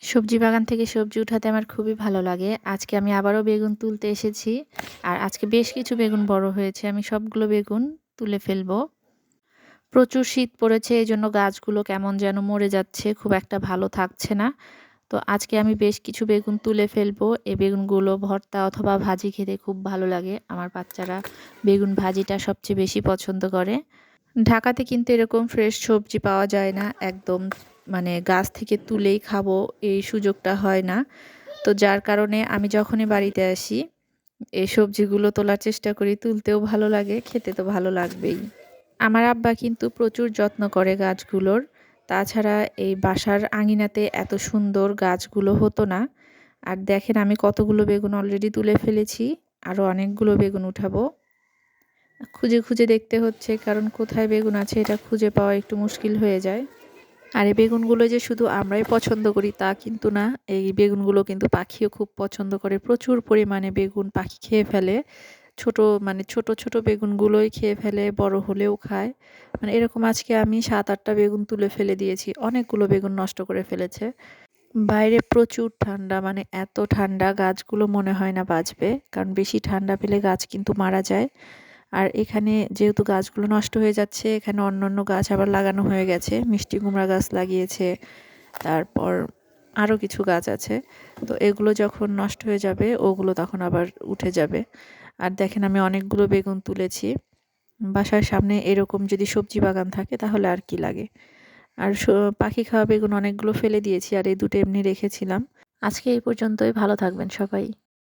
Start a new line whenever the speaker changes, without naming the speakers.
সবজি বাগান থেকে সবজি উঠাতে আমার খুবই ভালো লাগে। আজকে আমি আবারও বেগুন তুলতে এসেছি। আর আজকে বেশ কিছু বেগুন বড় হয়েছে। আমি সবগুলো বেগুন তুলে ফেলবো। প্রচুর শীত পড়েছে, এজন্য গাছগুলো কেমন যেন মরে যাচ্ছে, খুব একটা ভালো থাকছে না। তো আজকে আমি বেশ কিছু বেগুন তুলে ফেলবো। এই বেগুনগুলো ভর্তা অথবা ভাজি খেতে খুব ভালো লাগে। আমার বাচ্চারা বেগুন ভাজিটা সবচেয়ে বেশি পছন্দ করে। ঢাকাতে কিন্তু এরকম ফ্রেশ সবজি পাওয়া যায় না। একদম মানে গাছ থেকে তুলেই খাবো এই সুযোগটা হয় না। তো যার কারণে আমি যখনই বাড়িতে আসি এই সবজিগুলো তোলার চেষ্টা করি। তুলতেও ভালো লাগে, খেতে তো ভালো লাগবেই। আমার আব্বা কিন্তু প্রচুর যত্ন করে গাছগুলোর। তাছাড়া এই বাসার আঙিনাতে এত সুন্দর গাছগুলো হতো না। আর দেখেন আমি কতগুলো বেগুন অলরেডি তুলে ফেলেছি। আরও অনেকগুলো বেগুন উঠাবো। খুঁজে খুঁজে দেখতে হচ্ছে, কারণ কোথায় বেগুন আছে এটা খুঁজে পাওয়া একটু মুশকিল হয়ে যায়। আর এই বেগুনগুলো যে শুধু আমরাই পছন্দ করি তা কিন্তু না, এই বেগুনগুলো কিন্তু পাখিও খুব পছন্দ করে। প্রচুর পরিমাণে বেগুন পাখি খেয়ে ফেলে। ছোট মানে ছোট ছোট বেগুনগুলোই খেয়ে ফেলে, বড় হলেও খায়। মানে এরকম আজকে আমি 7-8টা বেগুন তুলে ফেলে দিয়েছি। অনেকগুলো বেগুন নষ্ট করে ফেলেছে। বাইরে প্রচুর ঠান্ডা, মানে এত ঠান্ডা গাছগুলো মনে হয় না বাঁচবে, কারণ বেশি ঠান্ডা পেলে গাছ কিন্তু মারা যায়। আর এখানে যেহেতু গাছগুলো নষ্ট হয়ে যাচ্ছে, এখানে অন্যান্য গাছ আবার লাগানো হয়ে গেছে। মিষ্টি কুমড়া গাছ লাগিয়েছে, তারপর আরও কিছু গাছ আছে। তো এগুলো যখন নষ্ট হয়ে যাবে ওগুলো তখন আবার উঠে যাবে। আর দেখেন আমি অনেকগুলো বেগুন তুলেছি। বাসার সামনে এরকম যদি সবজি বাগান থাকে তাহলে আর কি লাগে। আর পাখি খাওয়া বেগুন অনেকগুলো ফেলে দিয়েছি, আর এই দুটো এমনি রেখেছিলাম। আজকে এই পর্যন্তই। ভালো থাকবেন সবাই।